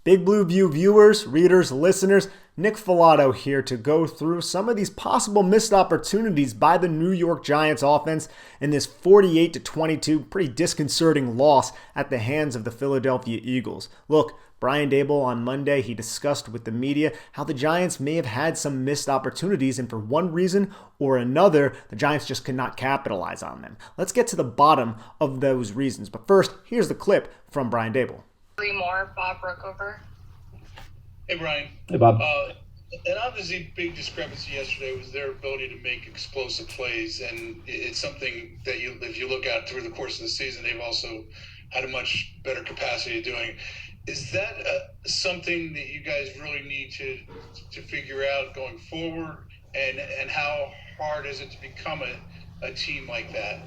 Big Blue View viewers, readers, listeners, Nick Filato here to go through some of these possible missed opportunities by the New York Giants offense in this 48-22 pretty disconcerting loss at the hands of the Philadelphia Eagles. Look, Brian Daboll on Monday, he discussed with the media how the Giants may have had some missed opportunities, and for one reason or another, the Giants just could not capitalize on them. Let's get to the bottom of those reasons. But first, here's the clip from Brian Daboll. Three more, Bob Brookover. Hey, Brian. Hey, Bob. And obviously, big discrepancy yesterday was their ability to make explosive plays, and it's something that if you look at through the course of the season, they've also had a much better capacity of doing. Is that something that you guys really need to figure out going forward, and how hard is it to become a team like that?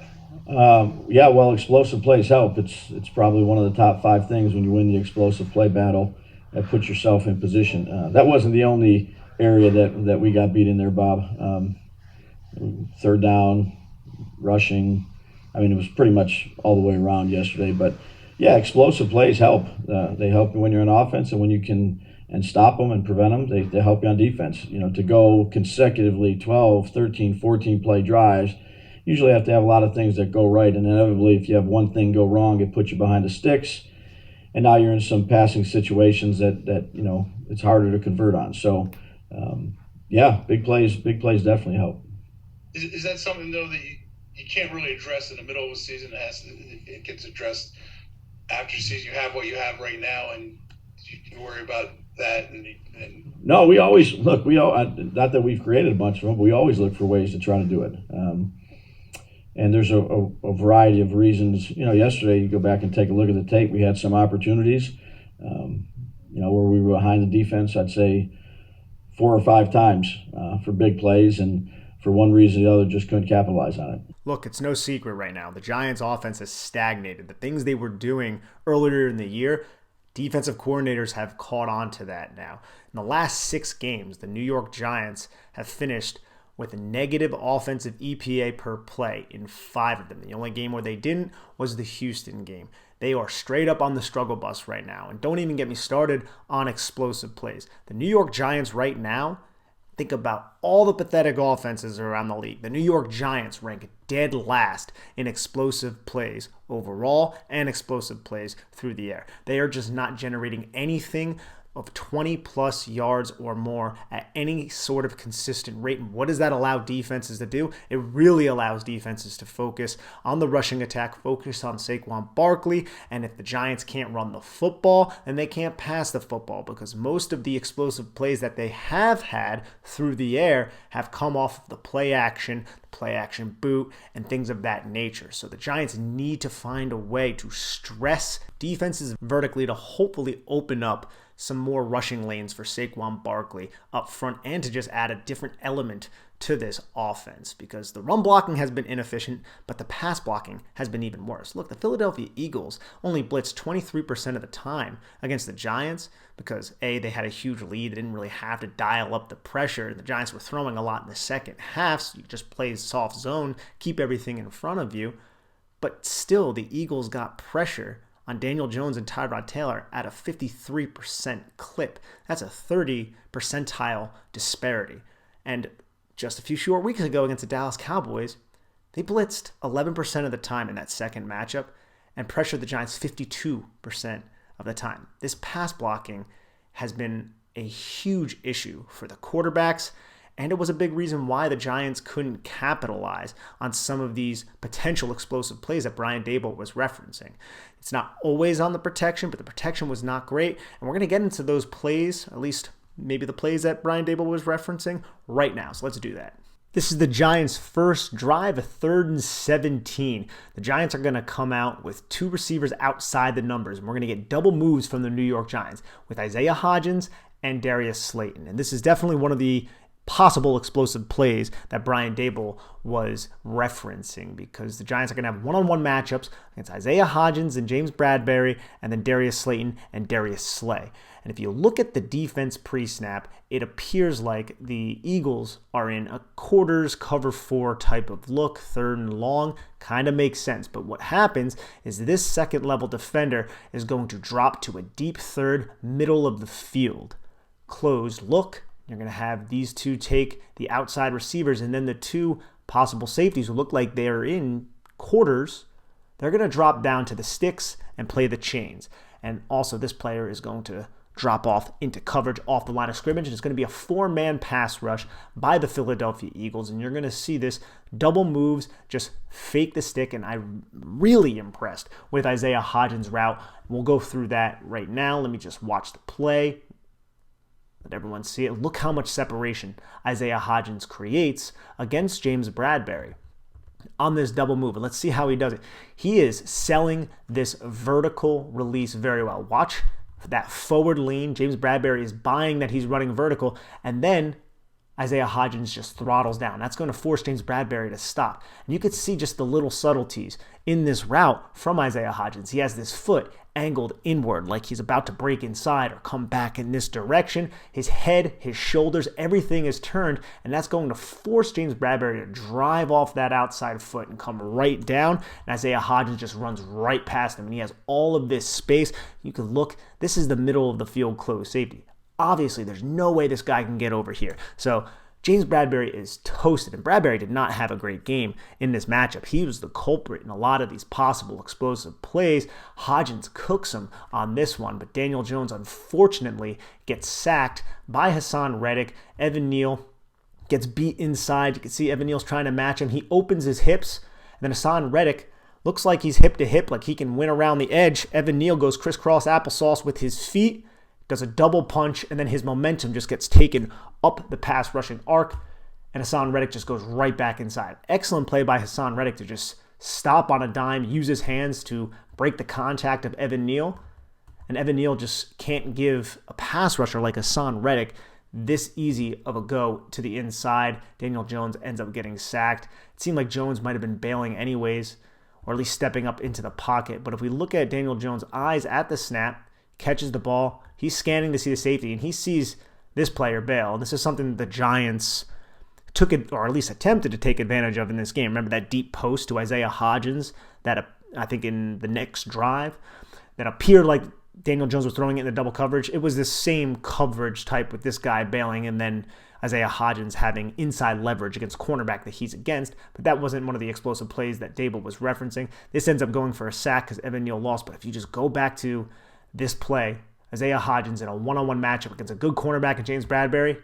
Explosive plays help. It's probably one of the top 5 things when you win the explosive play battle that puts yourself in position. That wasn't the only area that we got beat in there, Bob. Third down, rushing. It was pretty much all the way around yesterday. But, yeah, explosive plays help. They help you when you're on offense, and when you can and stop them and prevent them, they help you on defense. To go consecutively 12, 13, 14 play drives, usually have to have a lot of things that go right, and inevitably if you have one thing go wrong, it puts you behind the sticks, and now you're in some passing situations that it's harder to convert on. So big plays definitely help. Is that something though that you can't really address in the middle of the season? It gets addressed after season. You have what you have right now, and you worry about that. No, we always look. Not that we've created a bunch of them, but we always look for ways to try to do it. And there's a variety of reasons. Yesterday, you go back and take a look at the tape. We had some opportunities, where we were behind the defense, I'd say 4 or 5 times for big plays. And for one reason or the other, just couldn't capitalize on it. Look, it's no secret right now. The Giants offense has stagnated. The things they were doing earlier in the year, defensive coordinators have caught on to that now. In the last 6 games, the New York Giants have finished with a negative offensive EPA per play in 5 of them. The only game where they didn't was the Houston game. They are straight up on the struggle bus right now. And don't even get me started on explosive plays. The New York Giants right now, think about all the pathetic offenses around the league. The New York Giants rank dead last in explosive plays overall and explosive plays through the air. They are just not generating anything of 20-plus yards or more at any sort of consistent rate. And what does that allow defenses to do? It really allows defenses to focus on the rushing attack, focus on Saquon Barkley, and if the Giants can't run the football, then they can't pass the football, because most of the explosive plays that they have had through the air have come off of the play action boot, and things of that nature. So the Giants need to find a way to stress defenses vertically to hopefully open up some more rushing lanes for Saquon Barkley up front, and to just add a different element to this offense, because the run blocking has been inefficient, but the pass blocking has been even worse. Look, the Philadelphia Eagles only blitzed 23% of the time against the Giants because, A, they had a huge lead. They didn't really have to dial up the pressure. The Giants were throwing a lot in the second half, so you just play soft zone, keep everything in front of you. But still, the Eagles got pressure on Daniel Jones and Tyrod Taylor at a 53% clip. That's a 30 percentile disparity. And just a few short weeks ago against the Dallas Cowboys, they blitzed 11% of the time in that second matchup and pressured the Giants 52% of the time. This pass blocking has been a huge issue for the quarterbacks, and it was a big reason why the Giants couldn't capitalize on some of these potential explosive plays that Brian Daboll was referencing. It's not always on the protection, but the protection was not great. And we're going to get into those plays, at least maybe the plays that Brian Daboll was referencing right now. So let's do that. This is the Giants' first drive, a 3rd and 17. The Giants are going to come out with 2 receivers outside the numbers, and we're going to get double moves from the New York Giants with Isaiah Hodgins and Darius Slayton. And this is definitely one of the possible explosive plays that Brian Daboll was referencing, because the Giants are going to have one-on-one matchups against Isaiah Hodgins and James Bradberry, and then Darius Slayton and Darius Slay. And if you look at the defense pre-snap, it appears like the Eagles are in a quarters cover 4 type of look, 3rd and long. Kind of makes sense. But what happens is this second level defender is going to drop to a deep 3rd, middle of the field. Closed look. You're going to have these two take the outside receivers, and then the two possible safeties who look like they're in quarters, they're going to drop down to the sticks and play the chains. And also this player is going to drop off into coverage off the line of scrimmage, and it's going to be a 4-man pass rush by the Philadelphia Eagles, and you're going to see this double moves, just fake the stick, and I'm really impressed with Isaiah Hodgins' route. We'll go through that right now. Let me just watch the play. Let everyone see it. Look how much separation Isaiah Hodgins creates against James Bradberry on this double move. And let's see how he does it. He is selling this vertical release very well. Watch that forward lean. James Bradberry is buying that he's running vertical, and then Isaiah Hodgins just throttles down. That's going to force James Bradberry to stop. And you could see just the little subtleties in this route from Isaiah Hodgins. He has this foot angled inward like he's about to break inside or come back in this direction. His head, his shoulders, everything is turned, and that's going to force James Bradberry to drive off that outside foot and come right down. And Isaiah Hodgins just runs right past him, and he has all of this space. You can look, this is the middle of the field closed safety. Obviously, there's no way this guy can get over here. So James Bradberry is toasted, and Bradberry did not have a great game in this matchup. He was the culprit in a lot of these possible explosive plays. Hodgins cooks him on this one, but Daniel Jones unfortunately gets sacked by Hassan Reddick. Evan Neal gets beat inside. You can see Evan Neal's trying to match him. He opens his hips, and then Hassan Reddick looks like he's hip to hip, like he can win around the edge. Evan Neal goes crisscross applesauce with his feet, does a double punch, and then his momentum just gets taken up the pass rushing arc, and Hassan Reddick just goes right back inside. Excellent play by Hassan Reddick to just stop on a dime, use his hands to break the contact of Evan Neal, and Evan Neal just can't give a pass rusher like Hassan Reddick this easy of a go to the inside. Daniel Jones ends up getting sacked. It seemed like Jones might have been bailing anyways, or at least stepping up into the pocket, but if we look at Daniel Jones' eyes at the snap, catches the ball, he's scanning to see the safety, and he sees this player bail. This is something the Giants took it, or at least attempted to take advantage of in this game. Remember that deep post to Isaiah Hodgins that I think in the next drive that appeared like Daniel Jones was throwing it in the double coverage. It was the same coverage type with this guy bailing and then Isaiah Hodgins having inside leverage against cornerback that he's against, but that wasn't one of the explosive plays that Daboll was referencing. This ends up going for a sack because Evan Neal lost, but if you just go back to this play, Isaiah Hodgins in a one-on-one matchup against a good cornerback in James Bradberry,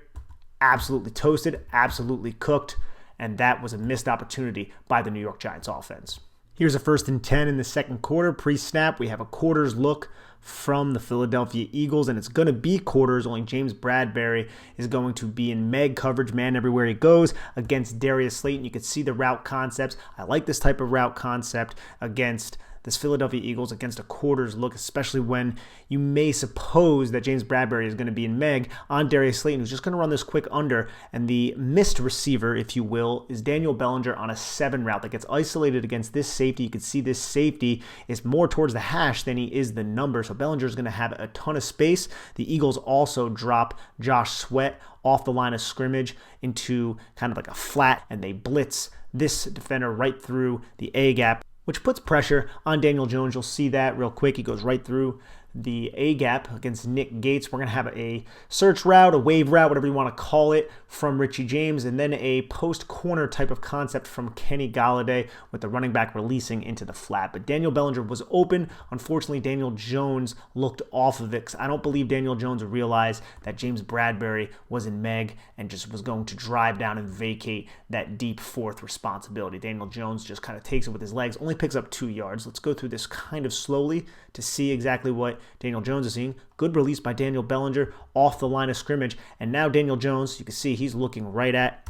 absolutely toasted, absolutely cooked, and that was a missed opportunity by the New York Giants offense. Here's a 1st and 10 in the second quarter. Pre-snap, we have a quarters look from the Philadelphia Eagles, and it's going to be quarters, only James Bradberry is going to be in Meg coverage, man everywhere he goes, against Darius Slayton. You can see the route concepts. I like this type of route concept against this Philadelphia Eagles against a quarters look, especially when you may suppose that James Bradberry is going to be in Meg on Darius Slayton, who's just going to run this quick under, and the missed receiver, if you will, is Daniel Bellinger on a 7 route that gets isolated against this safety. You can see this safety is more towards the hash than he is the number, so Bellinger is going to have a ton of space. The Eagles also drop Josh Sweat off the line of scrimmage into kind of like a flat, and they blitz this defender right through the A-gap, which puts pressure on Daniel Jones. You'll see that real quick. He goes right through the A-gap against Nick Gates. We're going to have a search route, a wave route, whatever you want to call it, from Richie James, and then a post-corner type of concept from Kenny Golladay with the running back releasing into the flat. But Daniel Bellinger was open. Unfortunately, Daniel Jones looked off of it. I don't believe Daniel Jones realized that James Bradberry was in Meg and just was going to drive down and vacate that deep 4th responsibility. Daniel Jones just kind of takes it with his legs, only picks up 2 yards. Let's go through this kind of slowly to see exactly what Daniel Jones is seeing. Good release by Daniel Bellinger off the line of scrimmage. And now Daniel Jones, you can see he's looking right at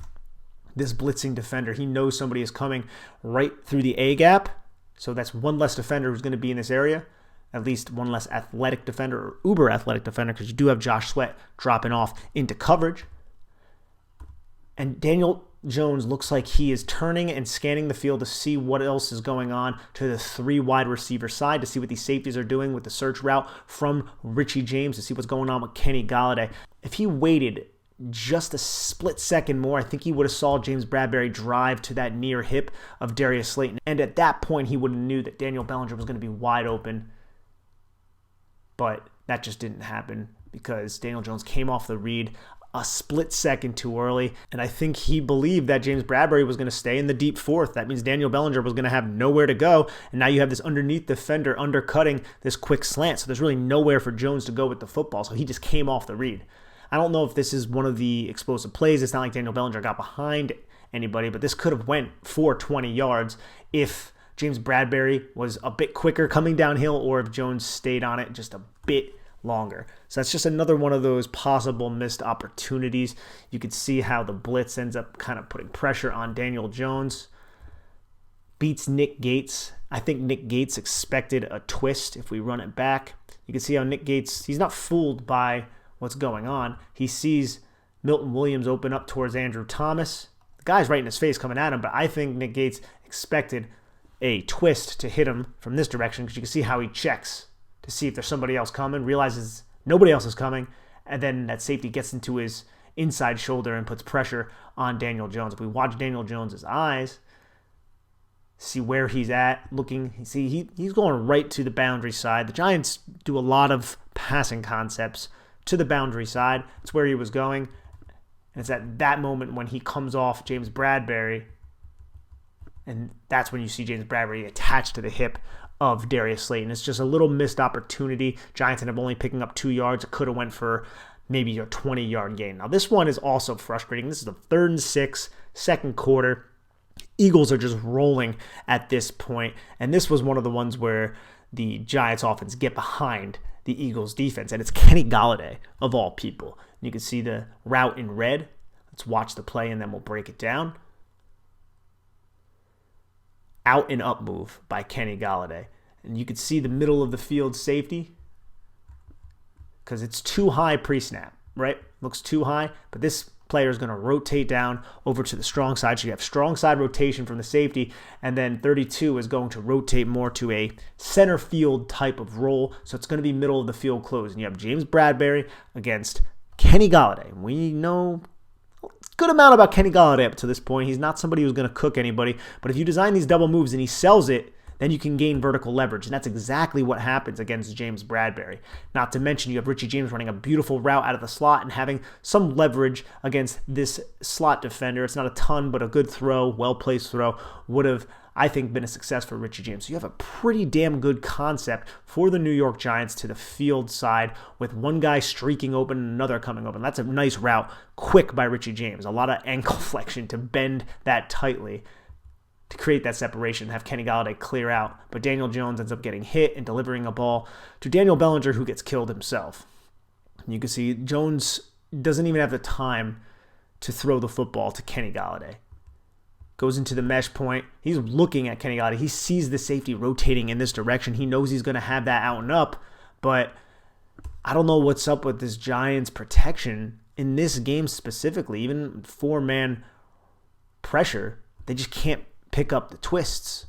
this blitzing defender. He knows somebody is coming right through the A-gap. So that's one less defender who's going to be in this area. At least one less athletic defender or uber athletic defender, because you do have Josh Sweat dropping off into coverage. And Daniel Jones looks like he is turning and scanning the field to see what else is going on to the 3 wide receiver side, to see what these safeties are doing with the search route from Richie James, to see what's going on with Kenny Golladay. If he waited just a split second more, I think he would have saw James Bradberry drive to that near hip of Darius Slayton. And at that point, he would have knew that Daniel Bellinger was going to be wide open. But that just didn't happen because Daniel Jones came off the read a split second too early. And I think he believed that James Bradberry was going to stay in the deep fourth. That means Daniel Bellinger was going to have nowhere to go. And now you have this underneath defender undercutting this quick slant. So there's really nowhere for Jones to go with the football. So he just came off the read. I don't know if this is one of the explosive plays. It's not like Daniel Bellinger got behind anybody, but this could have went for 20 yards if James Bradberry was a bit quicker coming downhill or if Jones stayed on it just a bit longer. So that's just another one of those possible missed opportunities. You could see how the blitz ends up kind of putting pressure on Daniel Jones. Beats Nick Gates. I think Nick Gates expected a twist if we run it back. You can see how Nick Gates, he's not fooled by what's going on. He sees Milton Williams open up towards Andrew Thomas. The guy's right in his face coming at him, but I think Nick Gates expected a twist to hit him from this direction because you can see how he checks to see if there's somebody else coming, realizes nobody else is coming, and then that safety gets into his inside shoulder and puts pressure on Daniel Jones. If we watch Daniel Jones' eyes, see where he's at, looking, see he's going right to the boundary side. The Giants do a lot of passing concepts to the boundary side. That's where he was going. And it's at that moment when he comes off James Bradberry, and that's when you see James Bradberry attached to the hip of Darius Slayton. It's just a little missed opportunity. Giants end up only picking up 2 yards. It could have went for maybe a 20-yard gain. Now, this one is also frustrating. This is the 3rd and 6, second quarter. Eagles are just rolling at this point, and this was one of the ones where the Giants offense get behind the Eagles defense, and it's Kenny Golladay, of all people. You can see the route in red. Let's watch the play, and then we'll break it down. Out and up move by Kenny Golladay. And you can see the middle of the field safety because it's too high pre-snap, right? Looks too high, but this player is going to rotate down over to the strong side. So you have strong side rotation from the safety, and then 32 is going to rotate more to a center field type of role. So it's going to be middle of the field close. And you have James Bradberry against Kenny Golladay. We know good amount about Kenny Golladay up to this point. He's not somebody who's going to cook anybody, but if you design these double moves and he sells it, then you can gain vertical leverage, and that's exactly what happens against James Bradberry. Not to mention you have Richie James running a beautiful route out of the slot and having some leverage against this slot defender. It's not a ton, but a good throw, well-placed throw would have, I think, been a success for Richie James. So you have a pretty damn good concept for the New York Giants to the field side with one guy streaking open and another coming open. That's a nice route, quick by Richie James. A lot of ankle flexion to bend that tightly to create that separation, have Kenny Golladay clear out. But Daniel Jones ends up getting hit and delivering a ball to Daniel Bellinger, who gets killed himself. You can see Jones doesn't even have the time to throw the football to Kenny Golladay. Goes into the mesh point. He's looking at Kenny Golladay. He sees the safety rotating in this direction. He knows he's going to have that out and up, but I don't know what's up with this Giants protection in this game specifically. Even 4-man pressure, they just can't pick up the twists.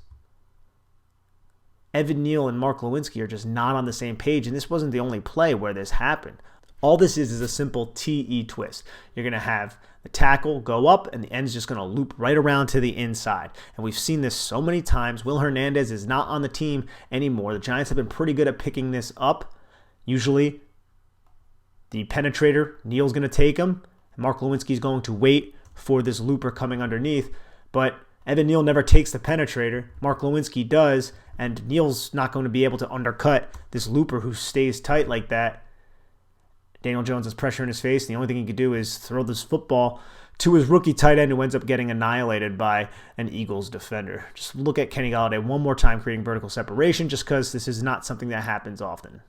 Evan Neal and Mark Lewinsky are just not on the same page, and this wasn't the only play where this happened. All this is a simple TE twist. You're going to have the tackle go up, and the end's just going to loop right around to the inside. And we've seen this so many times. Will Hernandez is not on the team anymore. The Giants have been pretty good at picking this up. Usually, the penetrator, Neal's going to take him. Mark Lewinsky's going to wait for this looper coming underneath. But Evan Neal never takes the penetrator. Mark Lewinsky does, and Neal's not going to be able to undercut this looper who stays tight like that. Daniel Jones has pressure in his face, and the only thing he could do is throw this football to his rookie tight end who ends up getting annihilated by an Eagles defender. Just look at Kenny Golladay one more time creating vertical separation just because this is not something that happens often.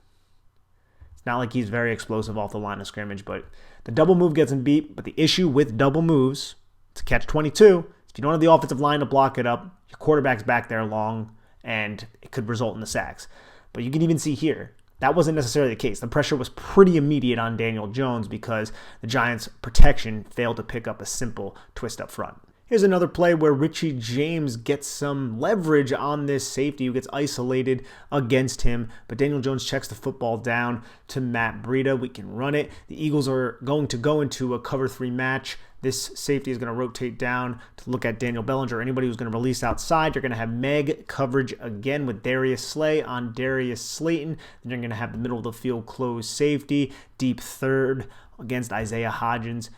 It's not like he's very explosive off the line of scrimmage, but the double move gets him beat. But the issue with double moves, to catch 22, if you don't have the offensive line to block it up, your quarterback's back there long, and it could result in the sacks. But you can even see here, that wasn't necessarily the case. The pressure was pretty immediate on Daniel Jones because the Giants' protection failed to pick up a simple twist up front. Here's another play where Richie James gets some leverage on this safety who gets isolated against him, but Daniel Jones checks the football down to Matt Breida. We can run it. The Eagles are going to go into a cover 3 match. This safety is going to rotate down to look at Daniel Bellinger. Anybody who's going to release outside, you're going to have Meg coverage again with Darius Slay on Darius Slayton. Then you're going to have the middle of the field closed safety, deep third against Isaiah Hodgins.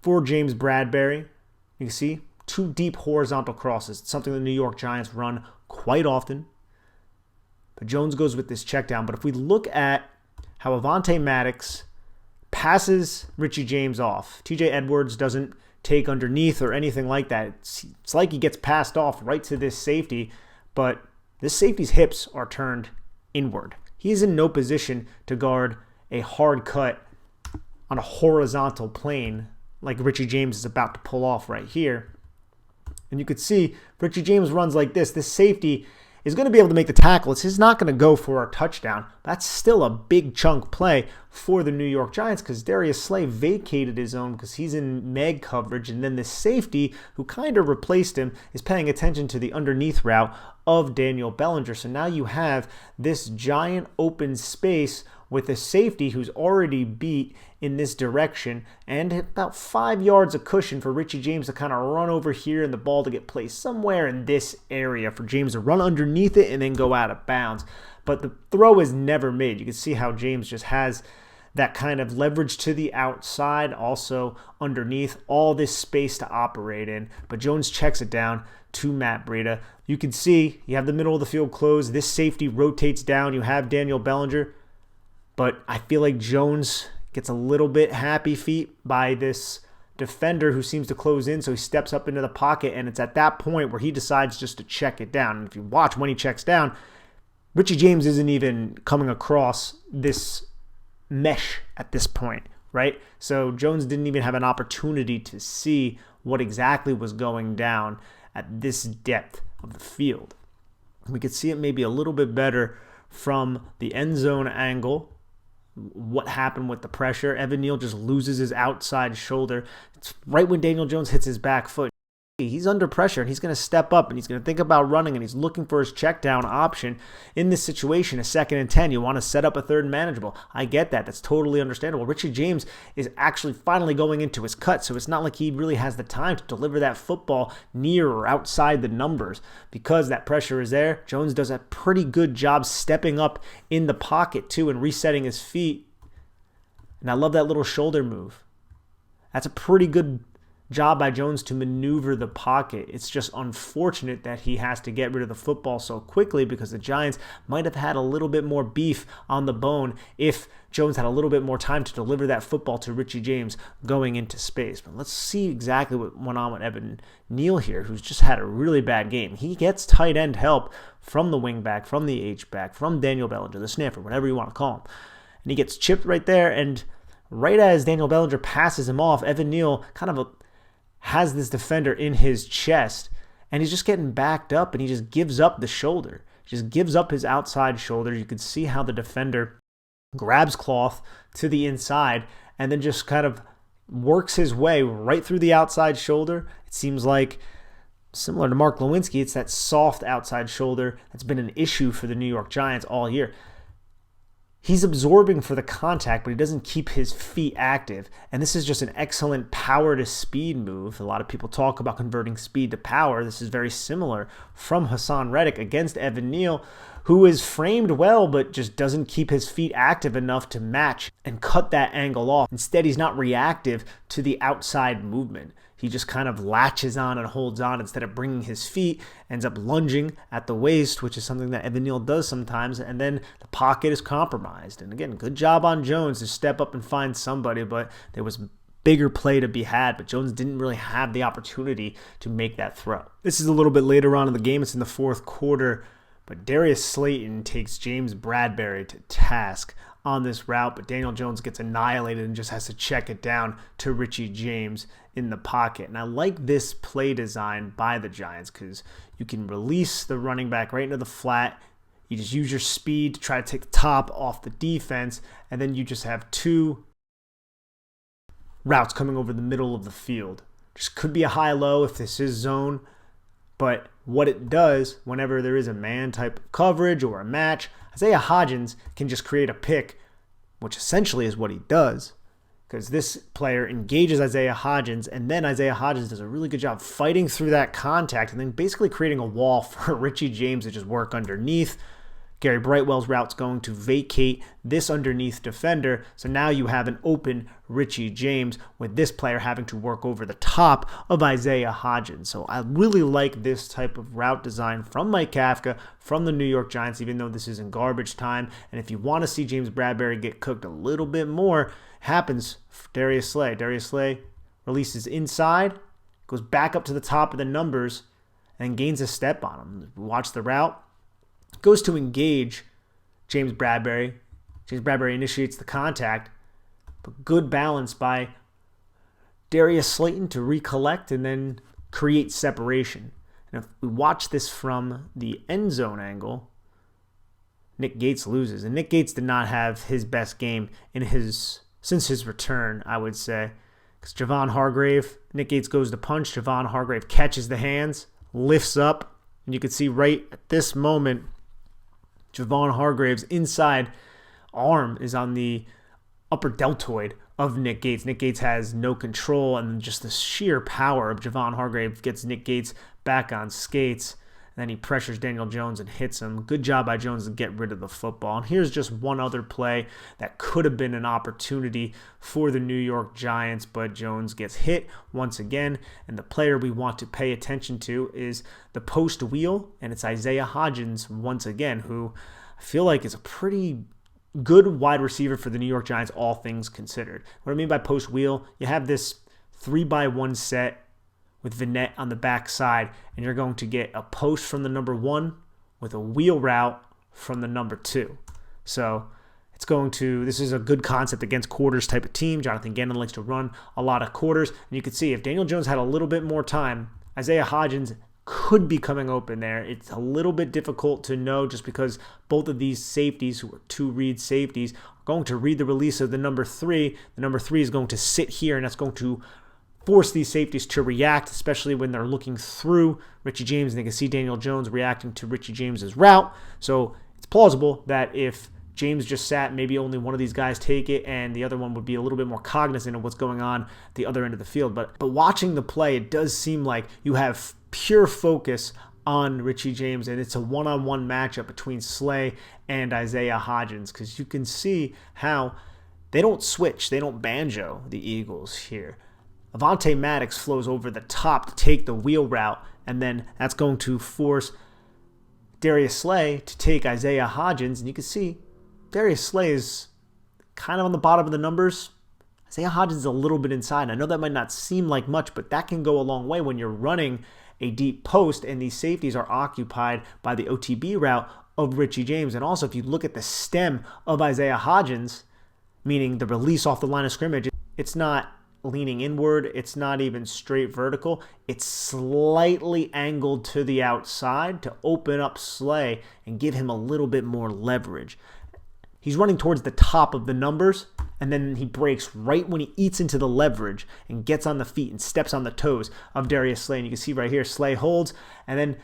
For James Bradberry, you can see 2 deep horizontal crosses. It's something the New York Giants run quite often. But Jones goes with this check down. But if we look at how Avonte Maddox passes Richie James off, TJ Edwards doesn't take underneath or anything like that. It's like he gets passed off right to this safety, but this safety's hips are turned inward. He's in no position to guard a hard cut on a horizontal plane like Richie James is about to pull off right here. And you could see Richie James runs like this. This safety is going to be able to make the tackle. It's not going to go for a touchdown. That's still a big chunk play for the New York Giants because Darius Slay vacated his own because he's in Meg coverage. And then the safety, who kind of replaced him, is paying attention to the underneath route of Daniel Bellinger. So now you have this giant open space with a safety who's already beat in this direction and about 5 yards of cushion for Richie James to kind of run over here and the ball to get placed somewhere in this area for James to run underneath it and then go out of bounds. But the throw is never made. You can see how James just has that kind of leverage to the outside, also underneath, all this space to operate in. But Jones checks it down to Matt Breida. You can see you have the middle of the field closed. This safety rotates down. You have Daniel Bellinger. But I feel like Jones gets a little bit happy feet by this defender who seems to close in, so he steps up into the pocket, and it's at that point where he decides just to check it down. And if you watch when he checks down, Richie James isn't even coming across this mesh at this point, right? So Jones didn't even have an opportunity to see what exactly was going down at this depth of the field. We could see it maybe a little bit better from the end zone angle. What happened with the pressure? Evan Neal just loses his outside shoulder. It's right when Daniel Jones hits his back foot. He's under pressure and he's going to step up and he's going to think about running and he's looking for his check down option. In this situation, a 2nd and 10, you want to set up a 3rd and manageable. I get that. That's totally understandable. Richie James is actually finally going into his cut, so it's not like he really has the time to deliver that football near or outside the numbers. Because that pressure is there, Jones does a pretty good job stepping up in the pocket too and resetting his feet. And I love that little shoulder move. That's a pretty good job by Jones to maneuver the pocket. It's just unfortunate that he has to get rid of the football so quickly because the Giants might have had a little bit more beef on the bone if Jones had a little bit more time to deliver that football to Richie James going into space. But let's see exactly what went on with Evan Neal here, who's just had a really bad game. He gets tight end help from the wingback, from the H-back, from Daniel Bellinger, the sniffer, whatever you want to call him. And he gets chipped right there, and right as Daniel Bellinger passes him off, Evan Neal kind of has this defender in his chest, and he's just getting backed up, and he just gives up the shoulder. Just gives up his outside shoulder. You can see how the defender grabs cloth to the inside and then just kind of works his way right through the outside shoulder. It seems like, similar to Mark Lewinsky, it's that soft outside shoulder that's been an issue for the New York Giants all year. He's absorbing for the contact, but he doesn't keep his feet active. And this is just an excellent power to speed move. A lot of people talk about converting speed to power. This is very similar from Hassan Reddick against Evan Neal, who is framed well, but just doesn't keep his feet active enough to match and cut that angle off. Instead, he's not reactive to the outside movement. He just kind of latches on and holds on instead of bringing his feet, ends up lunging at the waist, which is something that Evan Neal does sometimes, and then the pocket is compromised. And again, good job on Jones to step up and find somebody, but there was bigger play to be had, but Jones didn't really have the opportunity to make that throw. This is a little bit later on in the game. It's in the 4th quarter, but Darius Slayton takes James Bradberry to task on this route, but Daniel Jones gets annihilated and just has to check it down to Richie James in the pocket. And I like this play design by the Giants because you can release the running back right into the flat. You just use your speed to try to take the top off the defense, and then you just have two routes coming over the middle of the field. Just could be a high-low if this is zone, but what it does whenever there is a man type of coverage or a match, Isaiah Hodgins can just create a pick, which essentially is what he does, because this player engages Isaiah Hodgins, and then Isaiah Hodgins does a really good job fighting through that contact and then basically creating a wall for Richie James to just work underneath. Gary Brightwell's route's going to vacate this underneath defender, so now you have an open Richie James with this player having to work over the top of Isaiah Hodgins. So I really like this type of route design from Mike Kafka, from the New York Giants, even though this is in garbage time. And if you want to see James Bradberry get cooked a little bit more, happens for Darius Slay. Darius Slay releases inside, goes back up to the top of the numbers, and gains a step on him. Watch the route. Goes to engage James Bradberry. James Bradberry initiates the contact, but good balance by Darius Slayton to recollect and then create separation. And if we watch this from the end zone angle, Nick Gates loses. And Nick Gates did not have his best game since his return, I would say. Because Javon Hargrave, Nick Gates goes to punch. Javon Hargrave catches the hands, lifts up, and you can see right at this moment, Javon Hargrave's inside arm is on the upper deltoid of Nick Gates. Nick Gates has no control, and just the sheer power of Javon Hargrave gets Nick Gates back on skates. And then he pressures Daniel Jones and hits him. Good job by Jones to get rid of the football. And here's just one other play that could have been an opportunity for the New York Giants, but Jones gets hit once again. And the player we want to pay attention to is the post wheel, and it's Isaiah Hodgins once again, who I feel like is a pretty good wide receiver for the New York Giants, all things considered. What I mean by post wheel, you have this 3-by-1 set with Vinette on the backside, and you're going to get a post from the number 1 with a wheel route from the number 2. So this is a good concept against quarters type of team. Jonathan Gannon likes to run a lot of quarters, and you can see if Daniel Jones had a little bit more time, Isaiah Hodgins could be coming open there. It's a little bit difficult to know just because both of these safeties, who are two read safeties, are going to read the release of the number 3. The number 3 is going to sit here, and that's going to force these safeties to react, especially when they're looking through Richie James and they can see Daniel Jones reacting to Richie James's route. So it's plausible that if James just sat, maybe only one of these guys take it and the other one would be a little bit more cognizant of what's going on at the other end of the field. But watching the play, it does seem like you have pure focus on Richie James, and it's a one-on-one matchup between Slay and Isaiah Hodgins, because you can see how they don't switch, they don't banjo the Eagles here. Avonte Maddox flows over the top to take the wheel route, and then that's going to force Darius Slay to take Isaiah Hodgins, and you can see Darius Slay is kind of on the bottom of the numbers. Isaiah Hodgins is a little bit inside. I know that might not seem like much, but that can go a long way when you're running a deep post and these safeties are occupied by the OTB route of Richie James. And also, if you look at the stem of Isaiah Hodgins, meaning the release off the line of scrimmage, it's not leaning inward, it's not even straight vertical, it's slightly angled to the outside to open up Slay and give him a little bit more leverage. He's running towards the top of the numbers, and then he breaks right when he eats into the leverage and gets on the feet and steps on the toes of Darius Slay. And you can see right here, Slay holds, and then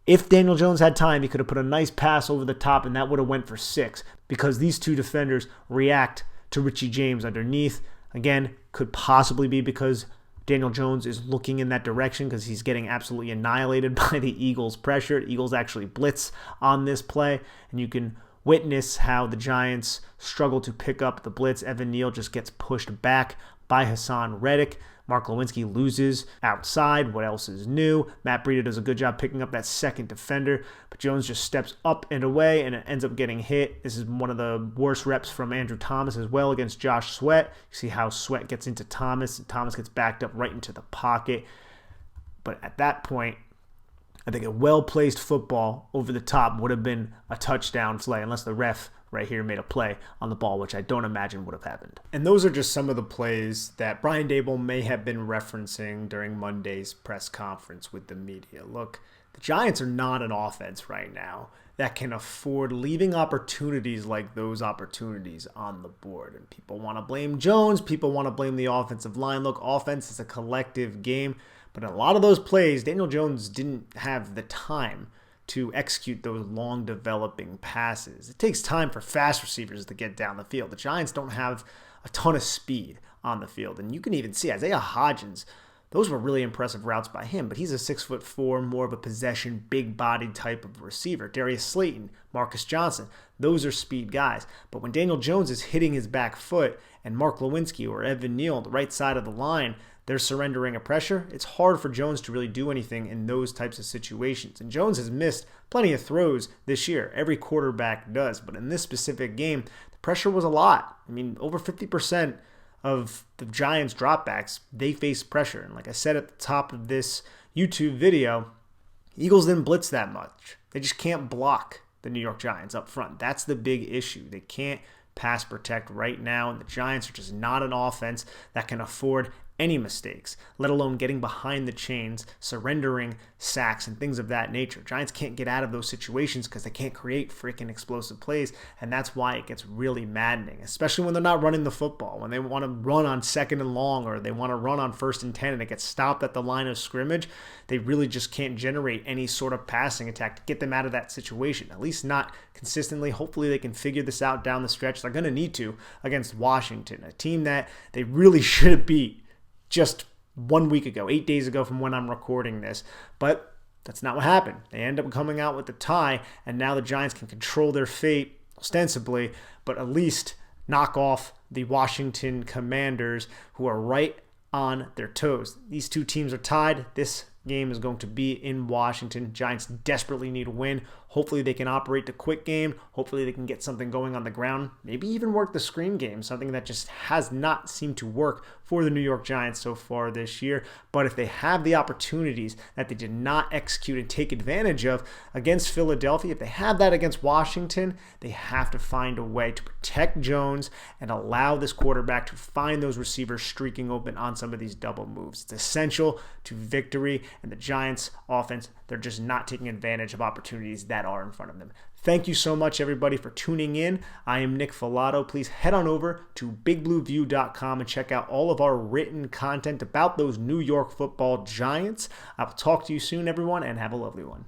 if Daniel Jones had time, he could have put a nice pass over the top, and that would have went for 6, because these two defenders react to Richie James underneath. Again, could possibly be because Daniel Jones is looking in that direction because he's getting absolutely annihilated by the Eagles' pressure. The Eagles actually blitz on this play, and you can witness how the Giants struggle to pick up the blitz. Evan Neal just gets pushed back by Hassan Reddick. Mark Lewinsky loses outside. What else is new? Matt Breida does a good job picking up that second defender, but Jones just steps up and away, and it ends up getting hit. This is one of the worst reps from Andrew Thomas as well against Josh Sweat. You see how Sweat gets into Thomas, and Thomas gets backed up right into the pocket. But at that point, I think a well-placed football over the top would have been a touchdown play, unless the ref right here made a play on the ball, which I don't imagine would have happened. And those are just some of the plays that Brian Daboll may have been referencing during Monday's press conference with the media. Look, The Giants are not an offense right now that can afford leaving opportunities like those opportunities on the board. And people want to blame Jones. People want to blame the offensive line. Look, offense is a collective game. But in a lot of those plays, Daniel Jones didn't have the time to execute those long developing passes. It takes time for fast receivers to get down the field. The Giants don't have a ton of speed on the field. And you can even see Isaiah Hodgins. Those were really impressive routes by him, but he's a 6'4", more of a possession, big-bodied type of receiver. Darius Slayton, Marcus Johnson, those are speed guys. But when Daniel Jones is hitting his back foot and Mark Lewinsky or Evan Neal on the right side of the line, they're surrendering a pressure, it's hard for Jones to really do anything in those types of situations. And Jones has missed plenty of throws this year. Every quarterback does. But in this specific game, the pressure was a lot. I mean, over 50% of the Giants' dropbacks, they face pressure. And like I said at the top of this YouTube video, Eagles didn't blitz that much. They just can't block the New York Giants up front. That's the big issue. They can't pass protect right now, and the Giants are just not an offense that can afford any mistakes, let alone getting behind the chains, surrendering sacks, and things of that nature. Giants can't get out of those situations because they can't create freaking explosive plays, and that's why it gets really maddening, especially when they're not running the football, when they want to run on 2nd and long, or they want to run on 1st and 10, and it gets stopped at the line of scrimmage. They really just can't generate any sort of passing attack to get them out of that situation, at least not consistently. Hopefully they can figure this out down the stretch. They're going to need to against Washington, a team that they really should have beat just 1 week ago, 8 days ago from when I'm recording this. But that's not what happened. They end up coming out with the tie, and now the Giants can control their fate, ostensibly, but at least knock off the Washington Commanders, who are right on their toes. These two teams are tied. This game is going to be in Washington. Giants desperately need a win. Hopefully they can operate the quick game. Hopefully they can get something going on the ground. Maybe even work the screen game, something that just has not seemed to work for the New York Giants so far this year. But if they have the opportunities that they did not execute and take advantage of against Philadelphia, if they have that against Washington, they have to find a way to protect Jones and allow this quarterback to find those receivers streaking open on some of these double moves. It's essential to victory, and the Giants offense, they're just not taking advantage of opportunities that are in front of them. Thank you so much, everybody, for tuning in. I am Nick Filato. Please head on over to bigblueview.com and check out all of our written content about those New York Football Giants. I will talk to you soon, everyone, and have a lovely one.